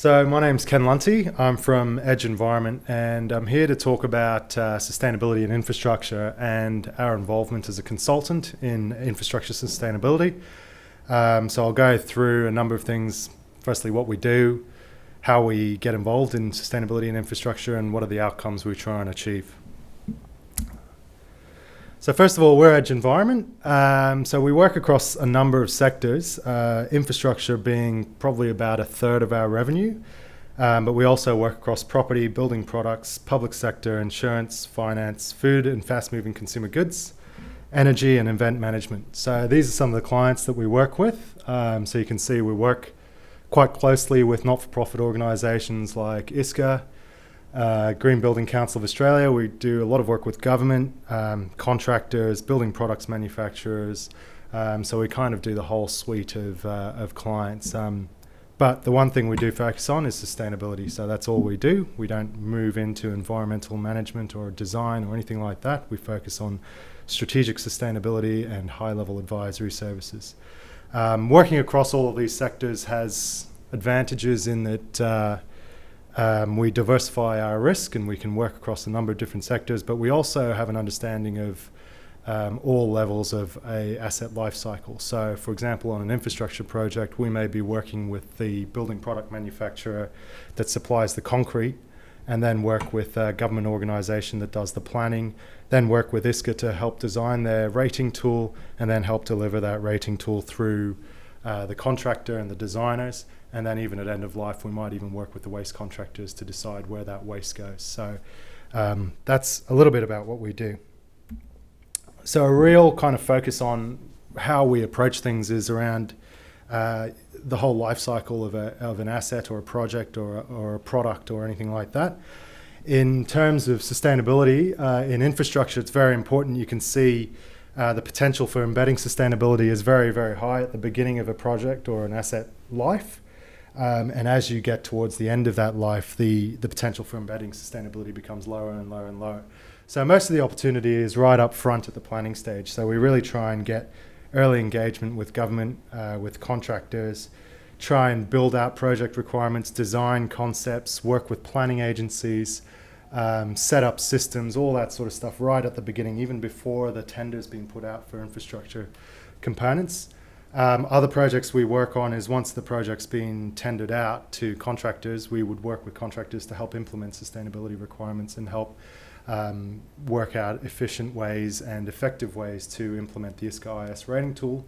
So my name's Ken Lunty. I'm from Edge Environment, and I'm here to talk about sustainability and infrastructure and our involvement as a consultant in infrastructure sustainability. So I'll go through a number of things. Firstly, what we do, how we get involved in sustainability and infrastructure, and what are the outcomes we try and achieve. So first of all, we're Edge Environment. So we work across a number of sectors, infrastructure being probably about a third of our revenue. But we also work across property, building products, public sector, insurance, finance, food and fast-moving consumer goods, energy and event management. So these are some of the clients that we work with. So you can see we work quite closely with not-for-profit organisations like ISCA, Green Building Council of Australia. We do a lot of work with government, contractors, building products manufacturers. So we kind of do the whole suite of clients. But the one thing we do focus on is sustainability. So that's all we do. We don't move into environmental management or design or anything like that. We focus on strategic sustainability and high-level advisory services. Working across all of these sectors has advantages in that we diversify our risk and we can work across a number of different sectors, but we also have an understanding of all levels of a asset life cycle. So for example, on an infrastructure project, we may be working with the building product manufacturer that supplies the concrete, and then work with a government organisation that does the planning, then work with ISCA to help design their rating tool, and then help deliver that rating tool through the contractor and the designers. And then even at end of life, we might even work with the waste contractors to decide where that waste goes. So that's a little bit about what we do. So a real kind of focus on how we approach things is around the whole life cycle of an asset or a project or a product or anything like that. In terms of sustainability in infrastructure, it's very important. You can see the potential for embedding sustainability is very, very high at the beginning of a project or an asset life. And as you get towards the end of that life, the potential for embedding sustainability becomes lower and lower and lower. So most of the opportunity is right up front at the planning stage. So we really try and get early engagement with government, with contractors, try and build out project requirements, design concepts, work with planning agencies, set up systems, all that sort of stuff right at the beginning, even before the tender's been put out for infrastructure components. Other projects we work on is once the project's been tendered out to contractors, we would work with contractors to help implement sustainability requirements and help work out efficient ways and effective ways to implement the ISCA IS rating tool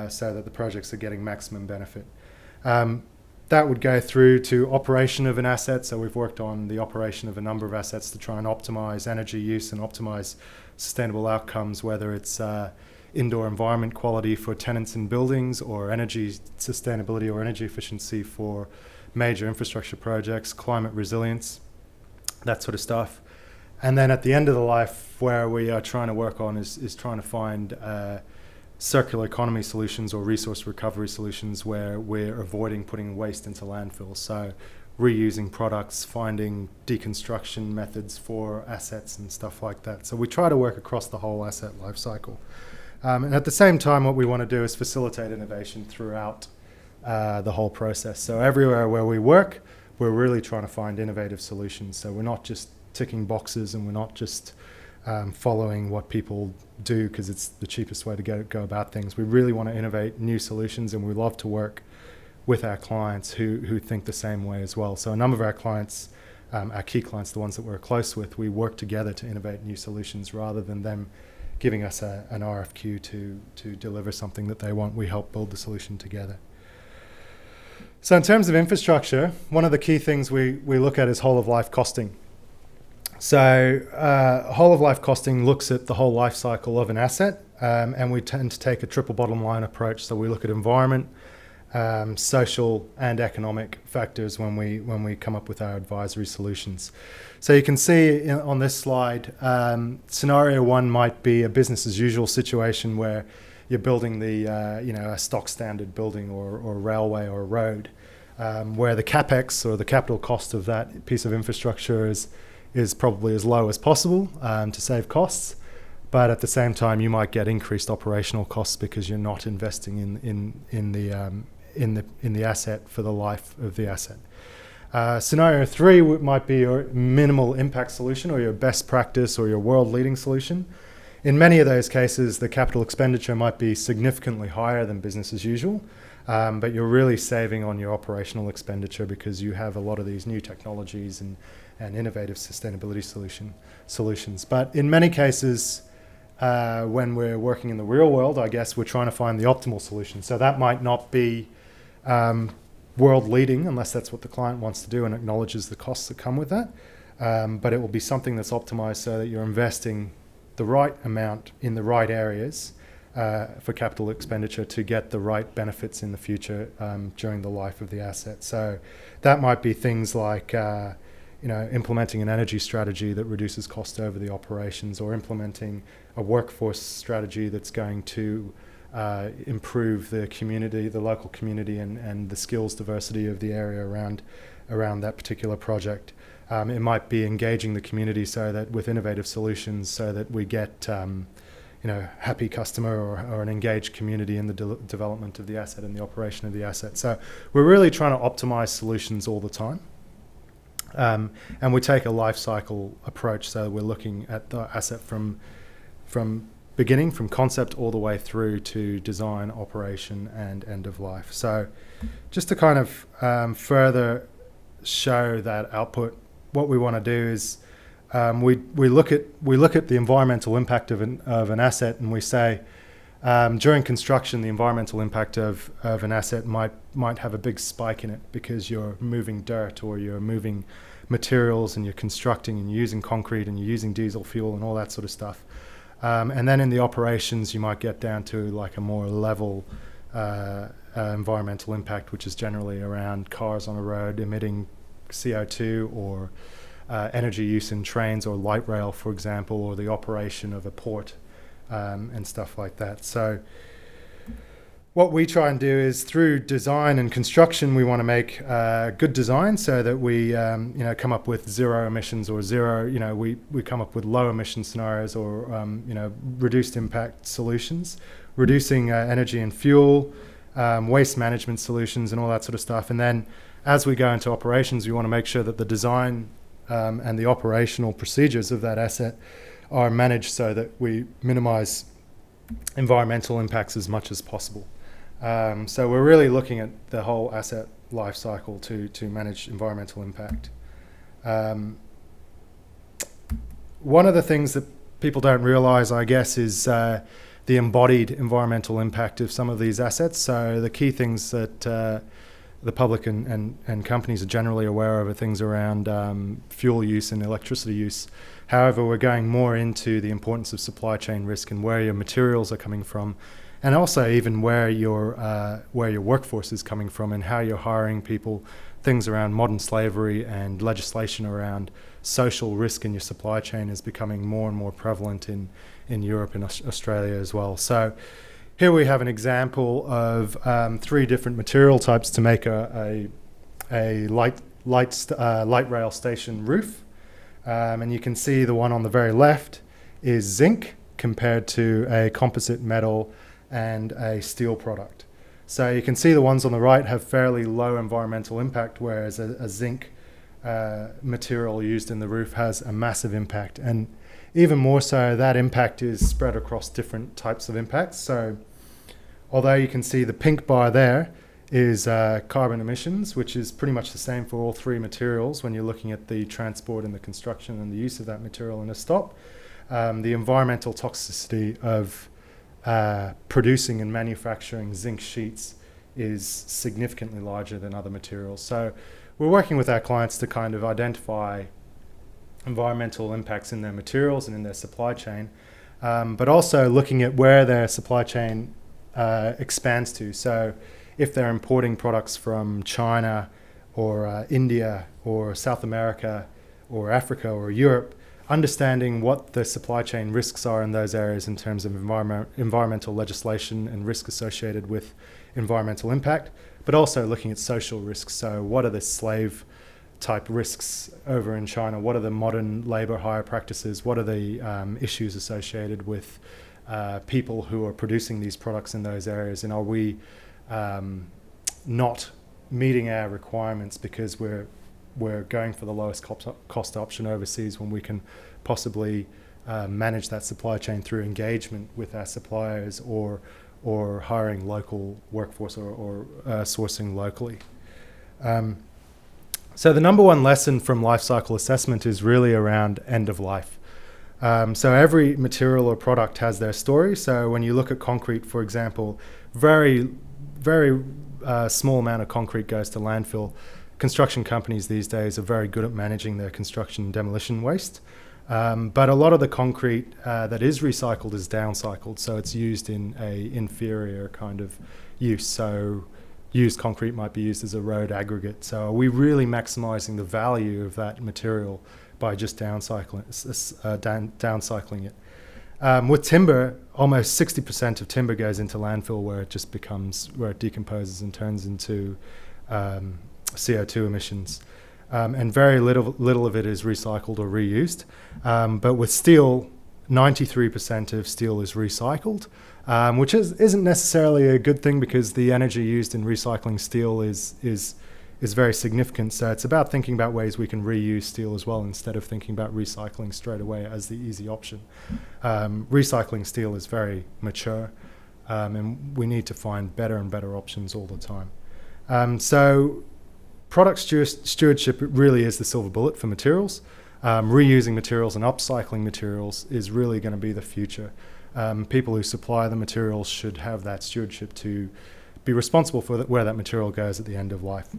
so that the projects are getting maximum benefit. That would go through to operation of an asset. So we've worked on the operation of a number of assets to try and optimize energy use and optimize sustainable outcomes, whether it's indoor environment quality for tenants in buildings, or energy sustainability or energy efficiency for major infrastructure projects, climate resilience, that sort of stuff. And then at the end of the life, where we are trying to work on is trying to find circular economy solutions or resource recovery solutions where we're avoiding putting waste into landfill. So reusing products, finding deconstruction methods for assets and stuff like that. So we try to work across the whole asset life cycle. And at the same time, what we want to do is facilitate innovation throughout the whole process. So everywhere where we work, we're really trying to find innovative solutions. So we're not just ticking boxes, and we're not just following what people do because it's the cheapest way to go about things. We really want to innovate new solutions, and we love to work with our clients who think the same way as well. So a number of our clients, our key clients, the ones that we're close with, we work together to innovate new solutions rather than them giving us an RFQ to deliver something that they want. We help build the solution together. So in terms of infrastructure, one of the key things we look at is whole of life costing. So whole of life costing looks at the whole life cycle of an asset, and we tend to take a triple bottom line approach. So we look at environment, social and economic factors when we come up with our advisory solutions. So you can see on this slide, scenario one might be a business as usual situation where you're building a stock standard building or railway or road, where the capex or the capital cost of that piece of infrastructure is probably as low as possible to save costs. But at the same time, you might get increased operational costs because you're not investing in in the asset for the life of the asset. Scenario 3 might be your minimal impact solution, or your best practice, or your world leading solution. In many of those cases, the capital expenditure might be significantly higher than business as usual, but you're really saving on your operational expenditure because you have a lot of these new technologies and innovative sustainability solutions. But in many cases, when we're working in the real world, I guess we're trying to find the optimal solution. So that might not be world leading unless that's what the client wants to do and acknowledges the costs that come with that. But it will be something that's optimized so that you're investing the right amount in the right areas for capital expenditure to get the right benefits in the future during the life of the asset. So that might be things like implementing an energy strategy that reduces cost over the operations, or implementing a workforce strategy that's going to improve the community, the local community, and the skills diversity of the area around that particular project. It might be engaging the community so that with innovative solutions, so that we get happy customer or an engaged community in the development of the asset and the operation of the asset. So we're really trying to optimize solutions all the time. And we take a life cycle approach, so we're looking at the asset from beginning, from concept all the way through to design, operation, and end of life. So just to kind of further show that output, what we want to do is we look at the environmental impact of an asset, and we say during construction the environmental impact of an asset might have a big spike in it because you're moving dirt, or you're moving materials, and you're constructing, and you're using concrete, and you're using diesel fuel and all that sort of stuff. And then in the operations you might get down to like a more level environmental impact, which is generally around cars on a road emitting CO2, or energy use in trains or light rail, for example, or the operation of a port and stuff like that. So what we try and do is, through design and construction, we want to make good design so that we come up with zero emissions, or we come up with low emission scenarios, or reduced impact solutions, reducing energy and fuel, waste management solutions, and all that sort of stuff. And then as we go into operations, we want to make sure that the design and the operational procedures of that asset are managed so that we minimize environmental impacts as much as possible. So we're really looking at the whole asset life cycle to manage environmental impact. One of the things that people don't realize, I guess, is the embodied environmental impact of some of these assets. So the key things that the public and companies are generally aware of are things around fuel use and electricity use. However, we're going more into the importance of supply chain risk and where your materials are coming from, and also even where your workforce is coming from and how you're hiring people. Things around modern slavery and legislation around social risk in your supply chain is becoming more and more prevalent in Europe and Australia as well. So here we have an example of 3 different material types to make a light rail station roof. And you can see the one on the very left is zinc compared to a composite metal and a steel product. So you can see the ones on the right have fairly low environmental impact, whereas a zinc material used in the roof has a massive impact. And even more so, that impact is spread across different types of impacts. So although you can see the pink bar there is carbon emissions, which is pretty much the same for all 3 materials when you're looking at the transport and the construction and the use of that material in a stop. The environmental toxicity of producing and manufacturing zinc sheets is significantly larger than other materials. So we're working with our clients to kind of identify environmental impacts in their materials and in their supply chain, but also looking at where their supply chain expands to. So if they're importing products from China or India or South America or Africa or Europe, understanding what the supply chain risks are in those areas in terms of environmental legislation and risk associated with environmental impact, but also looking at social risks. So what are the slave type risks over in China? What are the modern labor hire practices? What are the issues associated with people who are producing these products in those areas? And are we not meeting our requirements because we're going for the lowest cost option overseas when we can possibly manage that supply chain through engagement with our suppliers or hiring local workforce or sourcing locally. So the number one lesson from life cycle assessment is really around end of life. So every material or product has their story. So when you look at concrete, for example, very small amount of concrete goes to landfill. Construction companies these days are very good at managing their construction and demolition waste. But a lot of the concrete that is recycled is downcycled, so it's used in a inferior kind of use. So used concrete might be used as a road aggregate. So are we really maximizing the value of that material by just downcycling it? With timber, almost 60% of timber goes into landfill where it decomposes and turns into CO2 emissions. And very little of it is recycled or reused. But with steel, 93% of steel is recycled, which isn't necessarily a good thing because the energy used in recycling steel is very significant. So it's about thinking about ways we can reuse steel as well instead of thinking about recycling straight away as the easy option. Recycling steel is very mature, and we need to find better and better options all the time. So product stewardship really is the silver bullet for materials. Reusing materials and upcycling materials is really going to be the future. People who supply the materials should have that stewardship to be responsible for where that material goes at the end of life.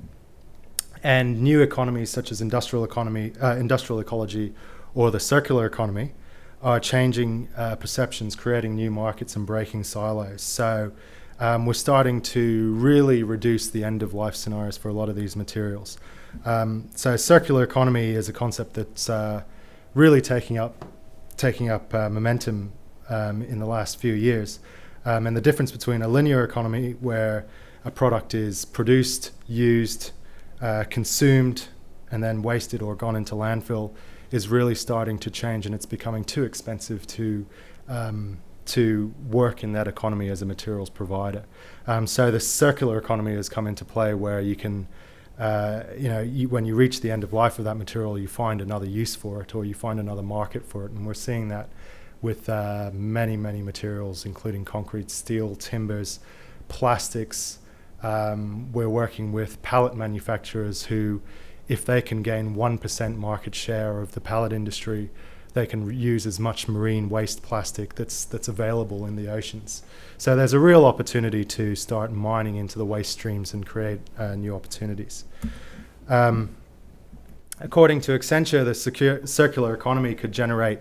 And new economies such as industrial ecology, or the circular economy are changing perceptions, creating new markets and breaking silos. So we're starting to really reduce the end-of-life scenarios for a lot of these materials. So circular economy is a concept that's really taking up momentum in the last few years. And the difference between a linear economy, where a product is produced, used, consumed, and then wasted or gone into landfill, is really starting to change, and it's becoming too expensive to work in that economy as a materials provider. So the circular economy has come into play, where you can, when you reach the end of life of that material, you find another use for it, or you find another market for it. And we're seeing that with many materials, including concrete, steel, timbers, plastics. We're working with pallet manufacturers who, if they can gain 1% market share of the pallet industry, they can use as much marine waste plastic that's available in the oceans. So there's a real opportunity to start mining into the waste streams and create new opportunities. According to Accenture, the circular economy could generate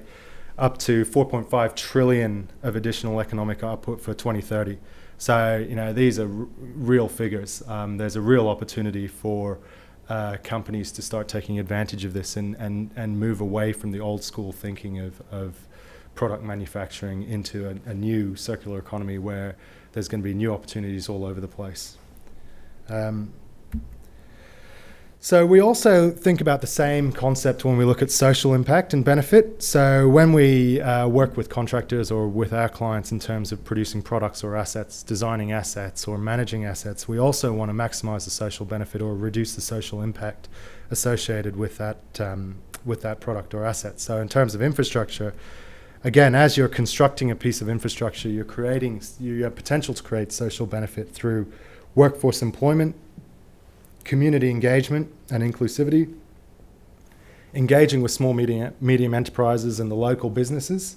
up to 4.5 trillion of additional economic output for 2030. So, these are real figures. There's a real opportunity for companies to start taking advantage of this and move away from the old school thinking of product manufacturing into a new circular economy where there's going to be new opportunities all over the place. So we also think about the same concept when we look at social impact and benefit. So when we work with contractors or with our clients in terms of producing products or assets, designing assets or managing assets, we also want to maximize the social benefit or reduce the social impact associated with that product or asset. So in terms of infrastructure, again, as you're constructing a piece of infrastructure, you have potential to create social benefit through workforce employment, community engagement and inclusivity, engaging with small medium enterprises and the local businesses,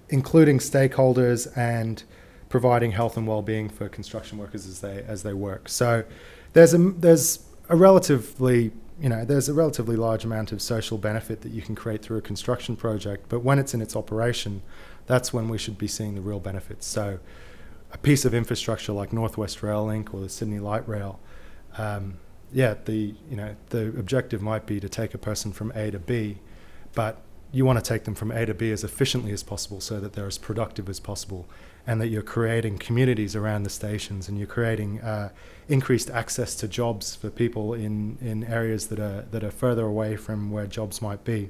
including stakeholders, and providing health and well-being for construction workers as they work. So there's a relatively large amount of social benefit that you can create through a construction project, but when it's in its operation, that's when we should be seeing the real benefits. So a piece of infrastructure like Northwest Rail Link or the Sydney Light Rail, the objective might be to take a person from A to B, but you want to take them from A to B as efficiently as possible so that they're as productive as possible, and that you're creating communities around the stations, and you're creating increased access to jobs for people in areas that are further away from where jobs might be.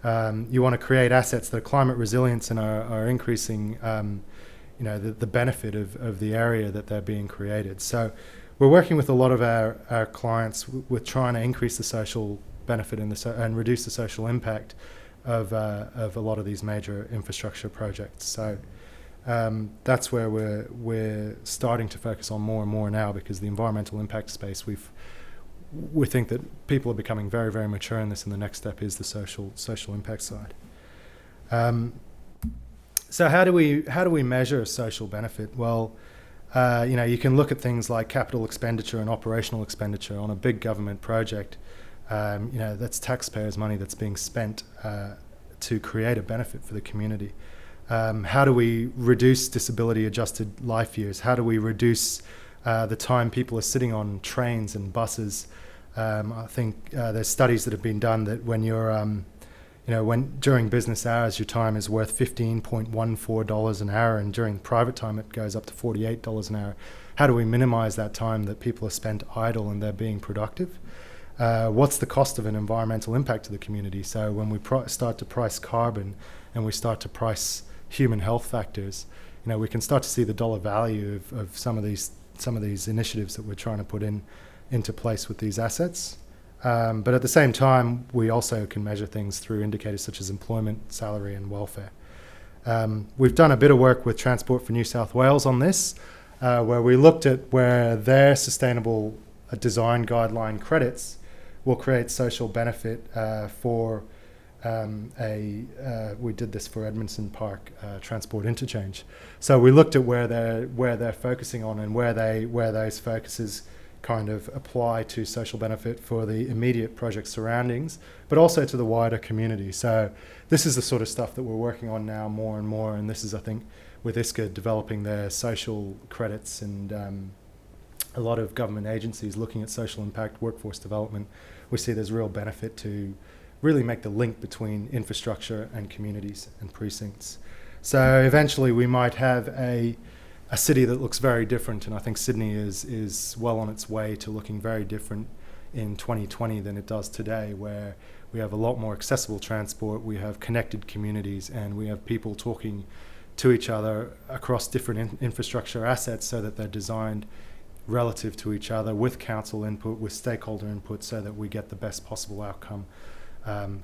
You want to create assets that are climate resilient and are increasing the benefit of the area that they're being created. So we're working with a lot of our clients with trying to increase the social benefit and reduce the social impact of a lot of these major infrastructure projects. So that's where we're starting to focus on more and more now, because the environmental impact space, we think that people are becoming very, very mature in this, and the next step is the social impact side. So how do we measure social benefit? Well, you can look at things like capital expenditure and operational expenditure on a big government project. That's taxpayers' money that's being spent to create a benefit for the community. How do we reduce disability-adjusted life years? How do we reduce the time people are sitting on trains and buses? I think there's studies that have been done that when you're, when during business hours, your time is worth $15.14 an hour, and during private time it goes up to $48 an hour. How do we minimize that time that people are spent idle and they're being productive? What's the cost of an environmental impact to the community? So when we start to price carbon and we start to price human health factors, we can start to see the dollar value of some of these initiatives that we're trying to put into place with these assets. But at the same time, we also can measure things through indicators such as employment, salary, and welfare. We've done a bit of work with Transport for New South Wales on this, where we looked at where their sustainable design guideline credits will create social benefit for we did this for Edmondson Park Transport Interchange. So we looked at where they're focusing on and where those focuses kind of apply to social benefit for the immediate project surroundings, but also to the wider community. So this is the sort of stuff that we're working on now more and more, and this is, I think, with ISCA developing their social credits and a lot of government agencies looking at social impact, workforce development, we see there's real benefit to really make the link between infrastructure and communities and precincts. So eventually we might have a city that looks very different, and I think Sydney is well on its way to looking very different in 2020 than it does today, where we have a lot more accessible transport, we have connected communities, and we have people talking to each other across different infrastructure assets so that they're designed relative to each other, with council input, with stakeholder input, so that we get the best possible outcome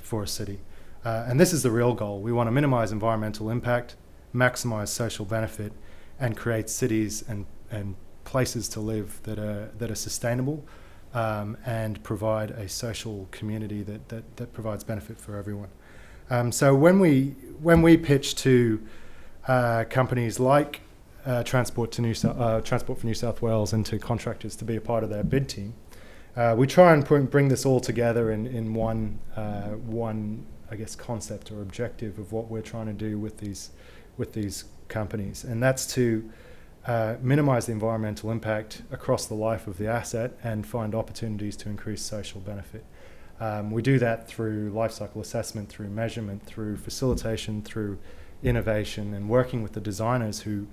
for a city. And this is the real goal. We want to minimize environmental impact, maximize social benefit, and create cities and places to live that are sustainable and provide a social community that provides benefit for everyone. So when we pitch to companies like Transport for New South Wales and to contractors to be a part of their bid team, we try and bring this all together in one I guess concept or objective of what we're trying to do with these companies, and that's to minimize the environmental impact across the life of the asset and find opportunities to increase social benefit. We do that through life cycle assessment, through measurement, through facilitation, through innovation, and working with the designers who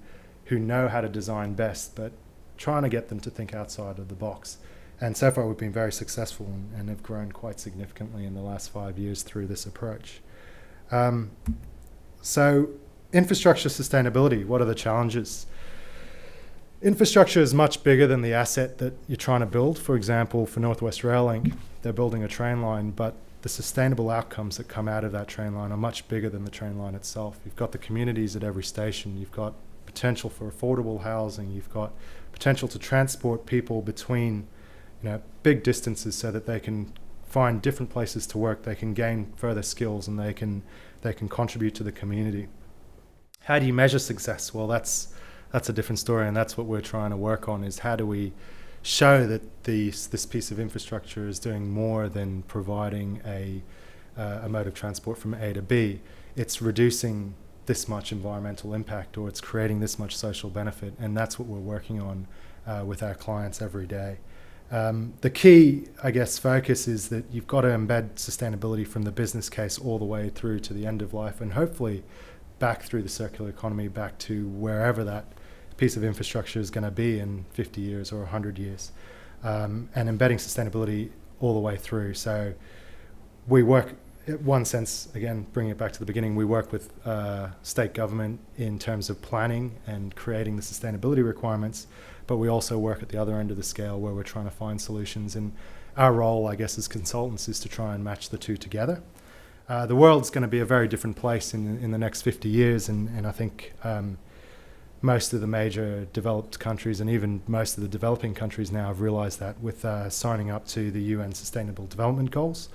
know how to design best, but trying to get them to think outside of the box. And so far we've been very successful and have grown quite significantly in the last 5 years through this approach. So infrastructure sustainability, what are the challenges? Infrastructure is much bigger than the asset that you're trying to build. For example, for North West Rail Link, they're building a train line, but the sustainable outcomes that come out of that train line are much bigger than the train line itself. You've got the communities at every station, you've got potential for affordable housing, you've got potential to transport people between big distances so that they can find different places to work, they can gain further skills, and they can contribute to the community. How do you measure success? Well, that's a different story, and that's what we're trying to work on, is how do we show that this piece of infrastructure is doing more than providing a mode of transport from A to B. It's reducing this much environmental impact, or it's creating this much social benefit, and that's what we're working on with our clients every day. The key, I guess, focus is that you've got to embed sustainability from the business case all the way through to the end of life, and hopefully back through the circular economy, back to wherever that piece of infrastructure is going to be in 50 years or 100 years, and embedding sustainability all the way through. So we work in one sense, again, bringing it back to the beginning, we work with state government in terms of planning and creating the sustainability requirements, but we also work at the other end of the scale where we're trying to find solutions. And our role, I guess, as consultants is to try and match the two together. The world's going to be a very different place in the next 50 years, and I think most of the major developed countries and even most of the developing countries now have realized that with signing up to the UN Sustainable Development Goals.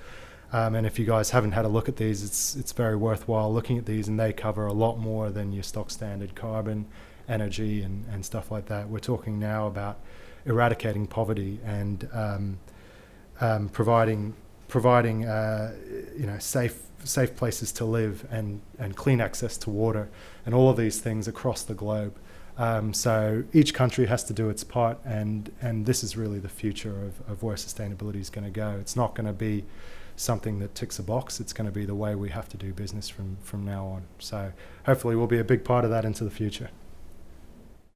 And if you guys haven't had a look at these, it's very worthwhile looking at these, and they cover a lot more than your stock standard carbon, energy, and stuff like that. We're talking now about eradicating poverty and providing safe places to live and clean access to water and all of these things across the globe. So each country has to do its part, and this is really the future of where sustainability is going to go. It's not going to be something that ticks a box. It's going to be the way we have to do business from now on. So hopefully we'll be a big part of that into the future.